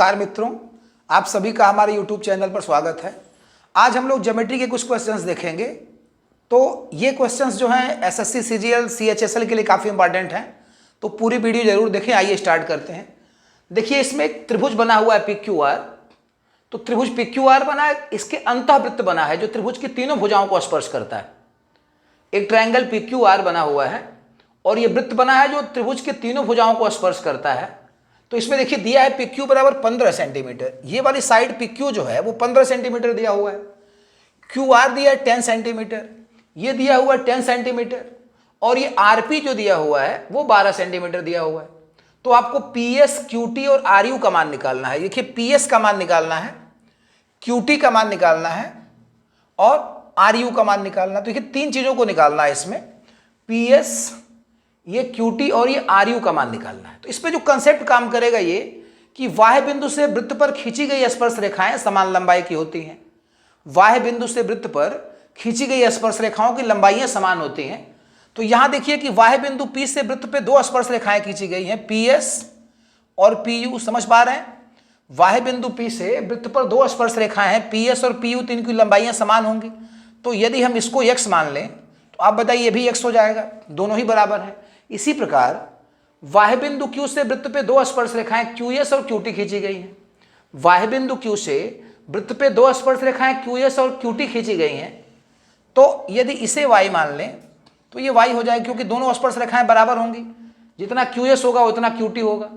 नमस्कार मित्रों, आप सभी का हमारे YouTube चैनल पर स्वागत है। आज हम लोग ज्योमेट्री के कुछ क्वेश्चंस देखेंगे। तो ये क्वेश्चंस जो हैं एसएससी सीजीएल सीएचएसएल के लिए काफ़ी इंपॉर्टेंट हैं, तो पूरी वीडियो जरूर देखें। आइए स्टार्ट करते हैं। देखिए, इसमें एक त्रिभुज बना हुआ है PQR। तो त्रिभुज PQR बना है, इसके अंतःवृत्त बना है जो त्रिभुज की तीनों भुजाओं को स्पर्श करता है। एक ट्रायंगल PQR बना हुआ है और ये वृत्त बना है जो त्रिभुज के तीनों भुजाओं को स्पर्श करता है। तो इसमें देखिए दिया है PQ बराबर 15 सेंटीमीटर। ये वाली साइड PQ जो है वो 15 सेंटीमीटर दिया हुआ है। QR दिया है 10 सेंटीमीटर, ये दिया हुआ है 10 सेंटीमीटर, और ये RP जो दिया हुआ है वो 12 सेंटीमीटर दिया हुआ है। तो आपको PS, QT और RU का मान निकालना है। देखिए, PS का मान निकालना है, QT का मान निकालना है और RU का मान निकालना है। तो देखिए, तीन चीजों को निकालना है इसमें, PS, ये QT और ये RU का मान निकालना है। तो इस पे जो कंसेप्ट काम करेगा ये कि वाह्य बिंदु से वृत्त पर खींची गई स्पर्श रेखाएं समान लंबाई की होती हैं। वाह्य बिंदु से वृत्त पर खींची गई स्पर्श रेखाओं की लंबाइयां समान होती हैं। तो यहां देखिए कि वाह्य बिंदु P से वृत्त पे दो स्पर्श रेखाएं खींची गई हैं, PS और PU। समझ पा रहे हैं? वाह्य बिंदु P से वृत्त पर दो स्पर्श रेखाएं हैं, PS और PU, तो इनकी लंबाइयां समान होंगी। तो यदि हम इसको x मान लें तो आप बताइए ये भी x हो जाएगा, दोनों ही बराबर है। इसी प्रकार वाह्य बिंदु Q से वृत्त पे दो स्पर्श रेखाएं QS और QT खींची गई हैं। वाह्य बिंदु Q से वृत्त पे दो स्पर्श रेखाएं QS और QT खींची गई हैं। तो यदि इसे y मान लें तो ये y हो जाएगा, क्योंकि दोनों स्पर्श रेखाएं बराबर होंगी। जितना QS होगा उतना QT होगा।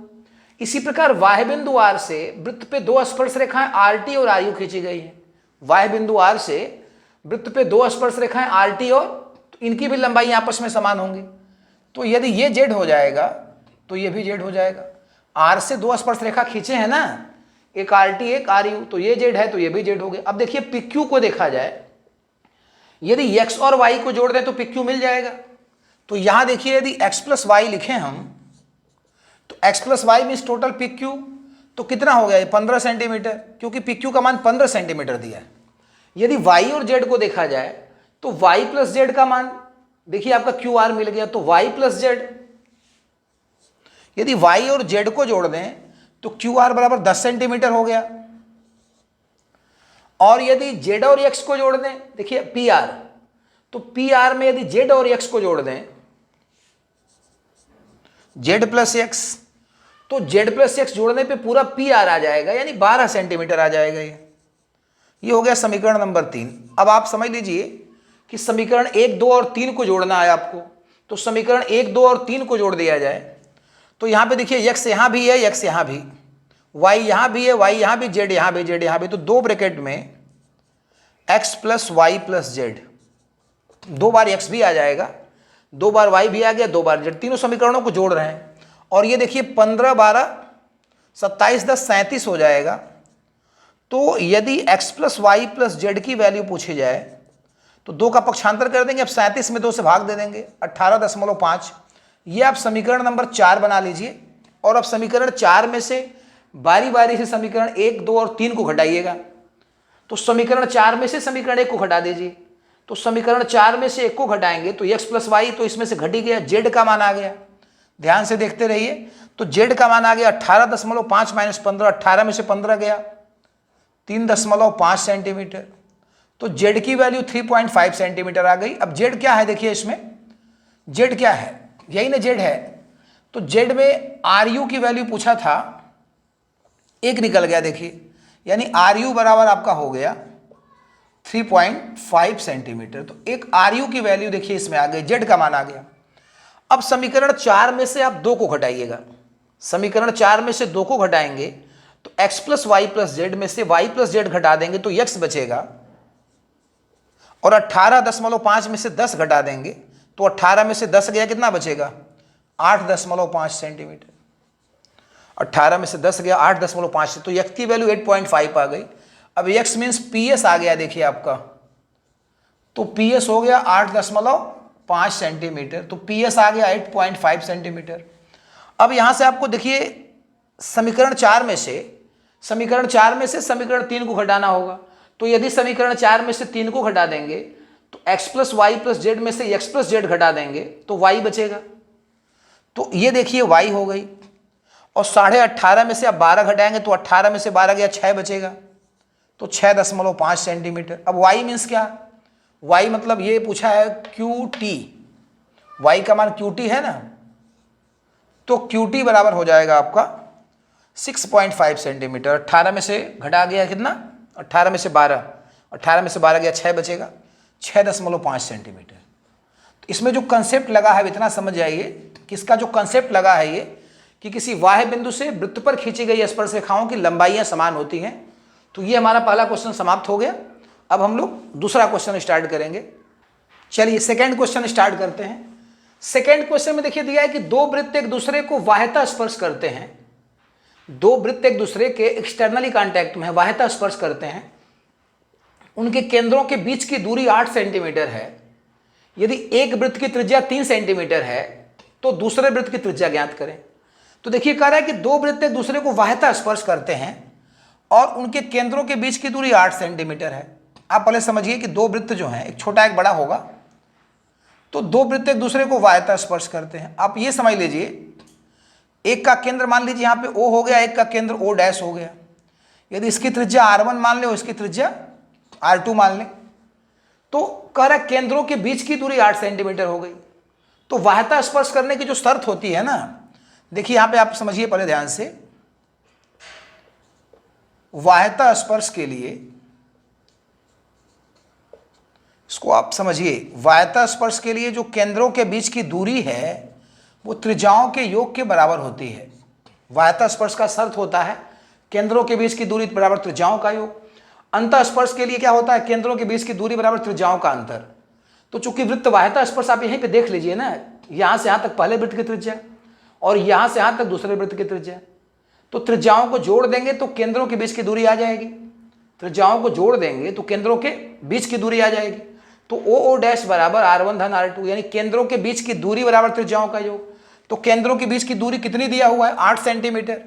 इसी प्रकार वाह्य बिंदु R से वृत्त पे दो स्पर्श रेखाएं RT और RU खींची गई हैं। वाह्य बिंदु R से वृत्त पे दो स्पर्श रेखाएं RT और इनकी भी लंबाई आपस में समान होंगी। तो यदि ये Z हो जाएगा तो ये भी Z हो जाएगा। R से दो स्पर्श रेखा खींचे हैं ना, एक RT एक RU, तो ये Z है तो ये भी Z हो गया। अब देखिए PQ को देखा जाए, यदि x और y को जोड़ दें तो PQ मिल जाएगा। तो यहां देखिए यदि x प्लस वाई लिखें हम, तो x plus y means total PQ, तो कितना हो गया ये 15 सेंटीमीटर, क्योंकि PQ का मान 15 सेंटीमीटर दिया है। यदि y और z को देखा जाए तो y प्लस z का मान, देखिए आपका QR मिल गया, तो y प्लस z, यदि y और z को जोड़ दें तो QR बराबर 10 सेंटीमीटर हो गया। और यदि z और x को जोड़ दें, देखिए PR, तो PR में यदि z और x को जोड़ दें z प्लस x, तो z प्लस x जोड़ने पे पूरा PR आ जाएगा, यानी 12 सेंटीमीटर आ जाएगा। ये हो गया समीकरण नंबर 3। अब आप समझ लीजिए कि समीकरण 1, 2 और 3 को जोड़ना है आपको। तो समीकरण 1, 2 और 3 को जोड़ दिया जाए तो यहाँ पे देखिए x यहाँ भी है, x यहाँ भी, y यहाँ भी है, y यहाँ भी, z यहाँ भी, z यहाँ भी। तो दो ब्रैकेट में x plus y plus z, दो बार x भी आ जाएगा, दो बार y भी आ गया, दो बार z। तीनों समीकरणों को जोड़ रहे हैं और ये देखिए 15, 12, 27, 10, 37 हो जाएगा। तो यदि x plus y plus z की वैल्यू पूछी जाए तो दो का पक्षांतर कर देंगे, अब 37 में 2 से भाग दे देंगे, 18.5। ये आप समीकरण नंबर 4 बना लीजिए। और अब समीकरण 4 में से बारी बारी से समीकरण 1, 2 और 3 को घटाइएगा। तो समीकरण 4 में से समीकरण 1 को घटा दीजिए। तो समीकरण 4 में से 1 को घटाएंगे तो x प्लस वाई, तो इसमें से घट ही गया, z का मान आ गया। ध्यान से देखते रहिए, तो z का मान आ गया 18.5 माइनस 15, 18 में से 15 गया, 3.5 सेंटीमीटर। तो z की वैल्यू 3.5 सेंटीमीटर आ गई। अब z क्या है, देखिए इसमें z क्या है, यही ना z है। तो z में RU की वैल्यू पूछा था, एक निकल गया देखिए, यानी RU बराबर आपका हो गया 3.5 सेंटीमीटर। तो एक RU की वैल्यू देखिए इसमें आ गई, z का मान आ गया। अब समीकरण 4 में से आप 2 को घटाइएगा। समीकरण 4 में से 2 को घटाएंगे तो x plus y plus z में से y प्लस z घटा देंगे तो x बचेगा, और 18.5 में से 10 घटा देंगे तो 18 में से 10 गया, कितना बचेगा, 8.5 सेंटीमीटर। 18 में से 10 गया 8.5, तो x की वैल्यू 8.5 आ गई। अब x मीन्स PS आ गया, देखिए आपका, तो PS हो गया 8.5 सेंटीमीटर। तो PS आ गया 8.5 सेंटीमीटर। अब यहां से आपको देखिए समीकरण 4 में से समीकरण 3 को घटाना होगा। तो यदि समीकरण 4 में से 3 को घटा देंगे तो x plus y plus z में से x प्लस जेड घटा देंगे तो y बचेगा। तो ये देखिए y हो गई। और 18.5 में से आप 12 घटाएंगे तो 18 में से 12 गया 6 बचेगा, तो 6.5 सेंटीमीटर। अब y मीन्स क्या, y मतलब ये पूछा है QT, y का मान QT है ना, तो QT बराबर हो जाएगा आपका 6.5 सेंटीमीटर। 18 में से घटा गया कितना, 18 में से 12, 18 में से 12 गया 6 बचेगा, 6.5 सेंटीमीटर। तो इसमें जो कंसेप्ट लगा है इतना समझ जाइए कि इसका जो कंसेप्ट लगा है ये कि किसी वाह्य बिंदु से वृत्त पर खींची गई स्पर्श रेखाओं की लंबाइयां समान होती हैं। तो ये हमारा पहला क्वेश्चन समाप्त हो गया। अब हम लोग दूसरा क्वेश्चन स्टार्ट करेंगे। चलिए सेकंड क्वेश्चन स्टार्ट करते हैं। सेकंड क्वेश्चन में देखिए दिया है कि दो वृत्त एक दूसरे को वाह्यता स्पर्श करते हैं। दो वृत्त एक दूसरे के एक्सटर्नली कांटेक्ट में है, वाह्यता स्पर्श करते हैं। उनके केंद्रों के बीच की दूरी 8 सेंटीमीटर है। यदि एक वृत्त की त्रिज्या 3 सेंटीमीटर है तो दूसरे वृत्त की त्रिज्या ज्ञात करें। तो देखिए कह रहा है कि दो वृत्त एक दूसरे को वाह्यता स्पर्श करते हैं और उनके केंद्रों के बीच की दूरी 8 सेंटीमीटर है। आप पहले समझिए कि दो वृत्त जो हैं, एक छोटा एक बड़ा होगा, तो दो वृत्त एक दूसरे को वाह्यता स्पर्श करते हैं। आप ये समझ लीजिए, एक का केंद्र मान लीजिए यहाँ पे O हो गया, एक का केंद्र O डैश हो गया। यदि इसकी त्रिज्या R1 मान ले और इसकी त्रिज्या R2 मान ले, तो कह रहा केंद्रों के बीच की दूरी 8 सेंटीमीटर हो गई। तो वाह्यता स्पर्श करने की जो शर्त होती है ना, देखिए यहां पे आप समझिए पहले ध्यान से, वाह्यता स्पर्श के लिए इसको आप समझिए, वाह्यता स्पर्श के लिए जो केंद्रों के बीच की दूरी है वो त्रिज्याओं के योग के बराबर होती है। वाह्यता स्पर्श का शर्त होता है केंद्रों के बीच की दूरी बराबर त्रिज्याओं का योग। अंतः स्पर्श के लिए क्या होता है, केंद्रों के बीच की दूरी बराबर त्रिज्याओं का अंतर। तो चूंकि वृत्त वाह्यता स्पर्श आप यहीं पे देख लीजिए ना, यहां से यहां तक पहले वृत्त की त्रिज्या और यहां से यहां तक दूसरे वृत्त की त्रिज्या, तो त्रिज्याओं को जोड़ देंगे तो केंद्रों के बीच की दूरी आ जाएगी। त्रिज्याओं को जोड़ देंगे तो केंद्रों के बीच की दूरी आ जाएगी। तो ओ डैश बराबर R1 धन R2, यानी केंद्रों के बीच की दूरी बराबर त्रिज्याओं का योग। तो केंद्रों के बीच की दूरी कितनी दिया हुआ है, 8 सेंटीमीटर।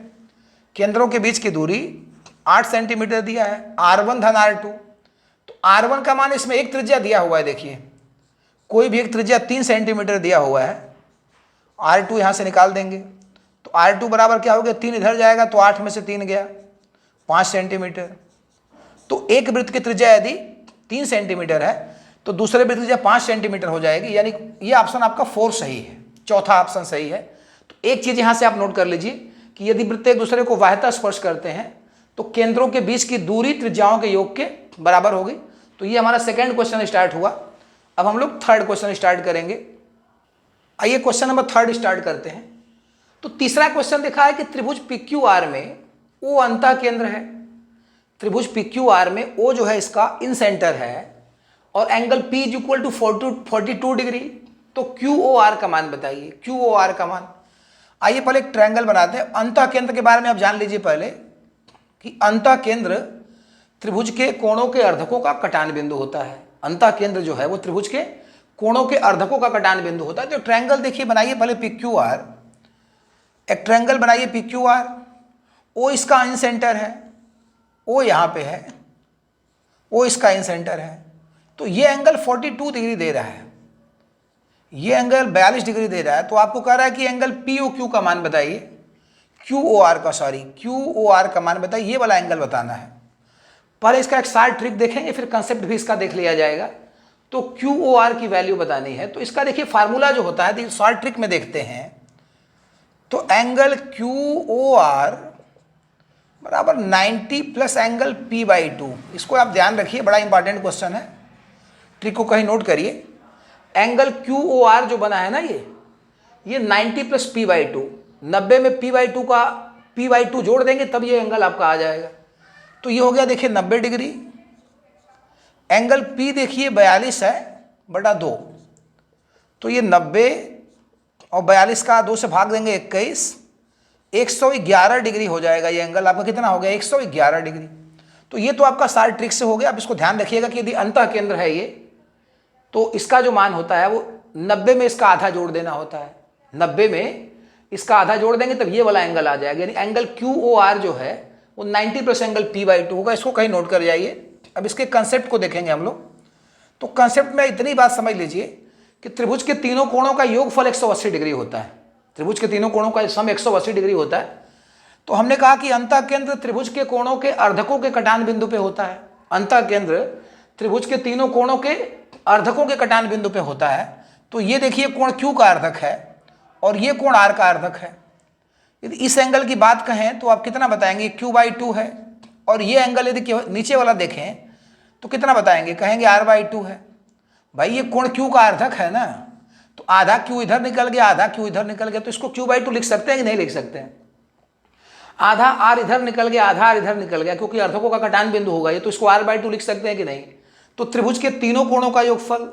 केंद्रों के बीच की दूरी 8 सेंटीमीटर दिया है, R1 धन R2। तो R1 का मान इसमें एक त्रिज्या दिया हुआ है, देखिए कोई भी एक त्रिज्या 3 सेंटीमीटर दिया हुआ है। R2 यहाँ से निकाल देंगे तो R2 बराबर क्या हो गया, 3 इधर जाएगा तो 8 में से 3 गया 5 सेंटीमीटर। तो एक वृत्त की त्रिज्या यदि 3 सेंटीमीटर है तो दूसरे वृत्त की त्रिज्या 5 सेंटीमीटर हो जाएगी, यानी ये ऑप्शन आपका 4 सही है, चौथा ऑप्शन सही है। तो एक चीज यहाँ से आप नोट कर लीजिए कि यदि वृत्त एक दूसरे को वाह्यता स्पर्श करते हैं तो केंद्रों के बीच की दूरी त्रिज्याओं के योग के बराबर होगी। तो ये हमारा सेकंड क्वेश्चन स्टार्ट हुआ। अब हम लोग थर्ड क्वेश्चन स्टार्ट करेंगे। आइए क्वेश्चन नंबर 3 स्टार्ट करते हैं। तो तीसरा क्वेश्चन देखा है कि त्रिभुज PQR में O अंतः केंद्र है। त्रिभुज PQR में O जो है इसका इन सेंटर है और angle P is equal to 42 degree. तो QOR का मान बताइए, QOR का मान। आइए पहले एक ट्रायंगल बनाते हैं। अंतः केंद्र के बारे में आप जान लीजिए पहले कि अंतः केंद्र त्रिभुज के कोणों के अर्धकों का कटान बिंदु होता है। अंतः केंद्र जो है वो त्रिभुज के कोणों के अर्धकों का कटान बिंदु होता है। तो ट्रायंगल देखिए बनाइए पहले PQR, एक ट्रायंगल बनाइए PQR। O इसका इन सेंटर है, O यहाँ पे है, O इसका इन सेंटर है। तो ये एंगल 42 डिग्री दे रहा है, ये एंगल 42 डिग्री दे रहा है। तो आपको कह रहा है कि एंगल POQ का मान बताइए, QOR का मान बताइए, ये वाला एंगल बताना है। पहले इसका एक शॉर्ट ट्रिक देखेंगे, फिर कंसेप्ट भी इसका देख लिया जाएगा। तो QOR की वैल्यू बतानी है। तो इसका देखिए फार्मूला जो होता है, शॉर्ट ट्रिक में देखते हैं। तो एंगल QOR बराबर 90 प्लस एंगल P/2। इसको आप ध्यान रखिए, बड़ा इंपॉर्टेंट क्वेश्चन है, ट्रिक को कहीं नोट करिए। एंगल QOR जो बना है ना, ये 90 प्लस P/2, 90 में P/2 जोड़ देंगे तब ये एंगल आपका आ जाएगा। तो ये हो गया देखिए 90 डिग्री। एंगल P देखिए 42 है बटा 2, तो ये 90 और 42 का 2 से भाग देंगे 21, 111 डिग्री हो जाएगा। ये एंगल आपका कितना हो गया, 111 डिग्री। तो ये तो आपका शॉर्ट ट्रिक से हो गया। अब इसको ध्यान रखिएगा कि यदि अंतः केंद्र है ये, तो इसका जो मान होता है वो 90 में इसका आधा जोड़ देना होता है। 90 में इसका आधा जोड़ देंगे तब ये वाला एंगल आ जाएगा, यानी एंगल QOR जो है वो 90 प्लस एंगल P/2 होगा। इसको कहीं नोट कर जाइए। अब इसके कंसेप्ट को देखेंगे हम लोग। तो कंसेप्ट में इतनी बात समझ लीजिए कि त्रिभुज के तीनों कोणों का योगफल 180 डिग्री होता है। त्रिभुज के तीनों कोणों का सम 180 डिग्री होता है। तो हमने कहा कि अंतःकेंद्र त्रिभुज के कोणों के अर्धकों के कटान बिंदु पे होता है। अंतःकेंद्र त्रिभुज के तीनों कोणों के अर्धकों के कटान बिंदु पे होता है। तो ये देखिए कोण Q का अर्धक है और ये कोण R का अर्धक है। यदि इस एंगल की बात कहें तो आप कितना बताएंगे, Q/2 है। और ये एंगल यदि नीचे वाला देखें तो कितना बताएंगे, कहेंगे R/2 है। भाई ये कोण Q का अर्धक है ना, तो आधा Q इधर निकल गया, आधा Q इधर निकल गया, तो इसको Q/2 लिख सकते हैं कि नहीं लिख सकते हैं। आधा R इधर निकल गया, आधा R इधर निकल गया, क्योंकि अर्धकों का कटान बिंदु होगा ये, तो इसको R/2 लिख सकते हैं कि नहीं। तो त्रिभुज के तीनों कोणों का योगफल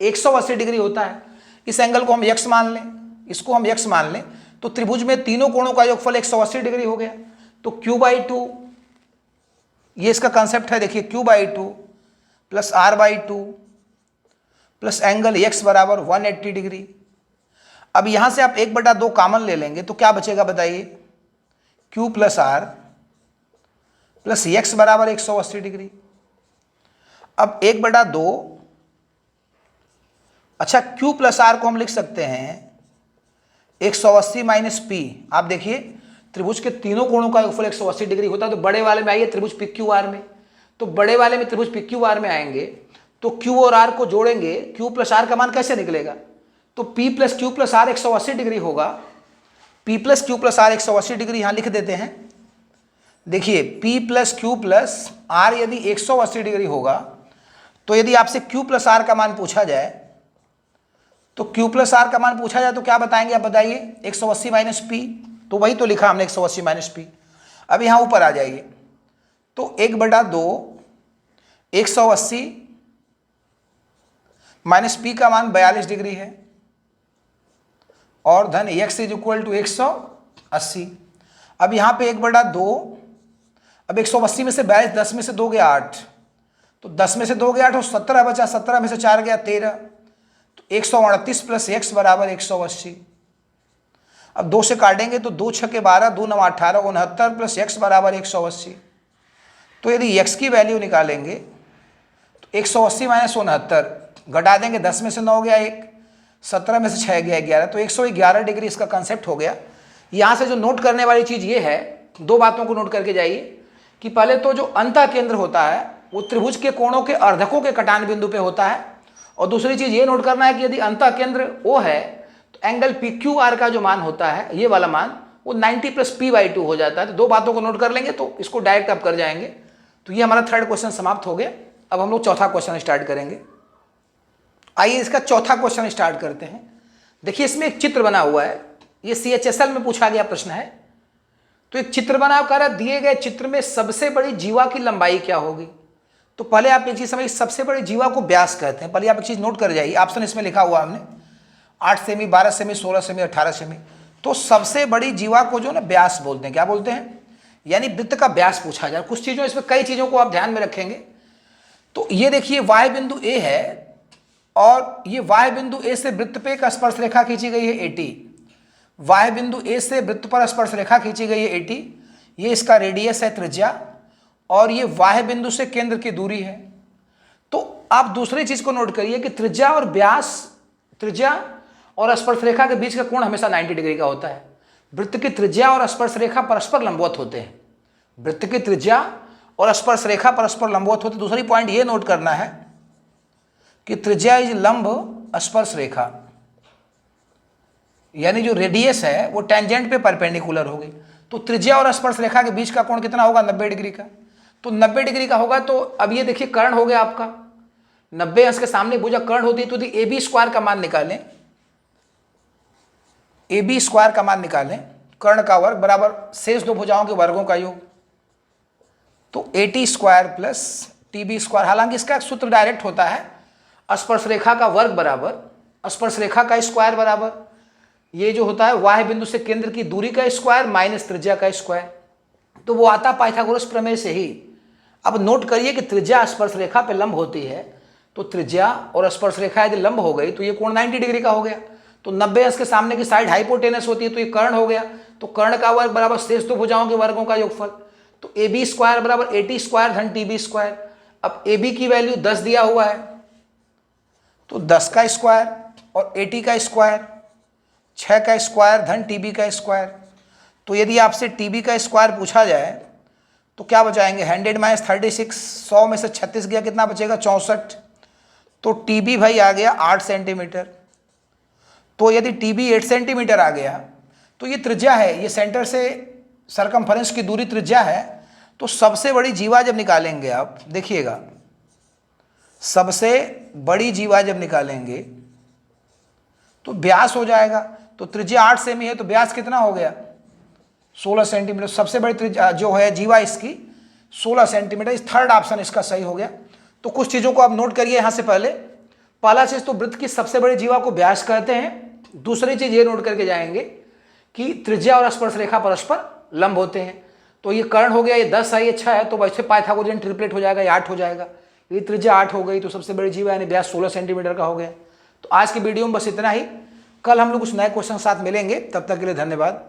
180 डिग्री होता है। इस एंगल को हम x मान लें, इसको हम x मान लें, तो त्रिभुज में तीनों कोणों का योगफल 180 डिग्री हो गया। तो Q/2 ये इसका कंसेप्ट है, देखिए Q/2 plus R/2 plus angle x बराबर 180 डिग्री। अब यहां से आप 1/2 कॉमन ले लेंगे तो क्या बचेगा बताइए, Q plus R plus x बराबर 180 डिग्री। अब 1/2, अच्छा Q प्लस R को हम लिख सकते हैं 180 माइनस P। आप देखिए त्रिभुज के तीनों कोणों का योगफल 180 डिग्री होता है। तो बड़े वाले में आइए त्रिभुज PQR में, तो बड़े वाले में त्रिभुज PQR में आएंगे तो Q और R को जोड़ेंगे, Q प्लस R का मान कैसे निकलेगा, तो P plus Q plus R 180 degree होगा। P plus Q plus R 180 degree यहाँ लिख देते हैं। देखिए P plus Q plus R यदि 180 डिग्री होगा, तो यदि आपसे Q प्लस R का मान पूछा जाए, तो Q प्लस R का मान पूछा जाए तो क्या बताएंगे आप बताइए, 180 माइनस P। तो वही तो लिखा हमने 180 माइनस P। अब यहाँ ऊपर आ जाइए, तो 1/2 180 माइनस P का मान 42 डिग्री है और धन x इज इक्वल टू 180। अब यहाँ पे 1/2, अब 180 में से 42, 10 में से 2 गया 8, तो 10 में से 2 गया 8 और 17 बचा, 17 में से 4 गया 13, तो 138 प्लस x बराबर 180। अब 2 से काटेंगे तो 2 6 12, 2 9 18, 69 प्लस x बराबर 180। तो यदि x की वैल्यू निकालेंगे तो 180 माइनस 69, घटा देंगे, 10 में से 9 गया 1, 17 में से 6 गया 11, तो 111 डिग्री इसका कंसेप्ट हो गया। यहाँ से जो नोट करने वाली चीज़ ये है, दो बातों को नोट करके जाइए कि पहले तो जो अंतःकेंद्र होता है वो त्रिभुज के कोणों के अर्धकों के कटान बिंदु पे होता है, और दूसरी चीज़ ये नोट करना है कि यदि अंतःकेंद्र O है तो एंगल PQR का जो मान होता है, ये वाला मान, वो 90 प्लस P/2 हो जाता है। तो दो बातों को नोट कर लेंगे तो इसको डायरेक्ट आप कर जाएंगे। तो ये हमारा थर्ड क्वेश्चन समाप्त हो गया। अब हम लोग चौथा क्वेश्चन स्टार्ट करेंगे। आइए इसका चौथा क्वेश्चन स्टार्ट करते हैं। देखिए इसमें एक चित्र बना हुआ है, ये CHSL में पूछा गया प्रश्न है। तो एक चित्र बना कर दिए गए चित्र में सबसे बड़ी जीवा की लंबाई क्या होगी। तो पहले आप एक चीज समझिए, सबसे बड़ी जीवा को व्यास कहते हैं। पहले आप एक चीज नोट कर जाइए, ऑप्शन इसमें लिखा हुआ हमने 8 सेमी, 12 सेमी, 16 सेमी, 18 सेमी। तो सबसे बड़ी जीवा को जो ना व्यास बोलते हैं। क्या बोलते हैं, यानी वृत्त का व्यास पूछा जाए। कुछ चीजों, इसमें कई चीजों को आप ध्यान में रखेंगे। तो ये देखिए वाय बिंदु A है और ये वाय बिंदु A से वृत्त पे एक स्पर्श रेखा खींची गई है 80। वाय बिंदु A से वृत्त पर स्पर्श रेखा खींची गई है 80। ये इसका रेडियस है, त्रिज्या, और ये वाह बिंदु से केंद्र की दूरी है। तो आप दूसरी चीज को नोट करिए कि त्रिज्या और व्यास, त्रिज्या और स्पर्श रेखा के बीच का कोण हमेशा 90 डिग्री का होता है। वृत्त की त्रिज्या और स्पर्श रेखा परस्पर लंबवत होते हैं। वृत्त की त्रिज्या और स्पर्श रेखा परस्पर लंबवत होते हैं। दूसरी पॉइंट ये नोट करना है कि त्रिज्या इज लंब स्पर्श रेखा, यानी जो रेडियस है वो टेंजेंट पे परपेंडिकुलर होगी। तो त्रिज्या और स्पर्श रेखा के बीच का कोण कितना होगा, 90 डिग्री का। तो 90 डिग्री का होगा। तो अब ये देखिए कर्ण हो गया आपका 90 अंश के सामने भुजा कर्ण होती है। तो AB स्क्वायर का मान निकालें, AB स्क्वायर का मान निकालें, कर्ण का वर्ग बराबर शेष दो भुजाओं के वर्गों का योग। तो AT square plus TB square. हालांकि इसका सूत्र डायरेक्ट होता है स्पर्श रेखा का वर्ग बराबर स्पर्श रेखा का स्क्वायर बराबर ये जो होता है वाह बिंदु से केंद्र की दूरी का स्क्वायर माइनस त्रिज्या का स्क्वायर। तो वो आता पाइथागोरस प्रमेय से ही। अब नोट करिए कि त्रिज्या स्पर्श रेखा पे लंब होती है, तो त्रिज्या और स्पर्श रेखा यदि लंब हो गई तो ये कोण 90 डिग्री का हो गया। तो 90 अंश के सामने की साइड हाइपोटेनस होती है, तो ये कर्ण हो गया। तो कर्ण का वर्ग बराबर शेष दो भुजाओं के वर्गों का योगफल। तो AB स्क्वायर बराबर AT स्क्वायर धन TB स्क्वायर। अब AB की वैल्यू 10 दिया हुआ है, तो 10 का स्क्वायर और AT का स्क्वायर, 6 का स्क्वायर धन TB का स्क्वायर। तो यदि आपसे टीबी का स्क्वायर पूछा जाए तो क्या बचाएंगे, 100 माइनस 36, 100 में से 36 गया, कितना बचेगा 64। तो टीबी भाई आ गया 8 सेंटीमीटर। तो यदि टीबी 8 सेंटीमीटर आ गया तो ये त्रिज्या है, ये सेंटर से सरकमफेरेंस की दूरी त्रिज्या है। तो सबसे बड़ी जीवा जब निकालेंगे आप देखिएगा, सबसे बड़ी जीवा जब निकालेंगे तो व्यास हो जाएगा। तो त्रिज्या 8 सेमी है तो व्यास कितना हो गया 16 सेंटीमीटर। सबसे बड़ी त्रिज्या जो है जीवा इसकी 16 सेंटीमीटर। इस थर्ड ऑप्शन इसका सही हो गया। तो कुछ चीज़ों को आप नोट करिए यहाँ से। पहला चीज़ तो वृत्त की सबसे बड़ी जीवा को व्यास कहते हैं। दूसरी चीज़ ये नोट करके जाएंगे कि त्रिज्या और स्पर्श रेखा परस्पर लंब होते हैं। तो ये कर्ण हो गया, ये 10 है, ये 6 है, तो वैसे पाइथागोरियन ट्रिपलेट हो जाएगा, ये 8 हो जाएगा। ये त्रिज्या 8 हो गई तो सबसे बड़ी जीवा यानी व्यास 16 सेंटीमीटर का हो गया। तो आज की वीडियो में बस इतना ही। कल हम लोग कुछ नए क्वेश्चन के साथ मिलेंगे, तब तक के लिए धन्यवाद।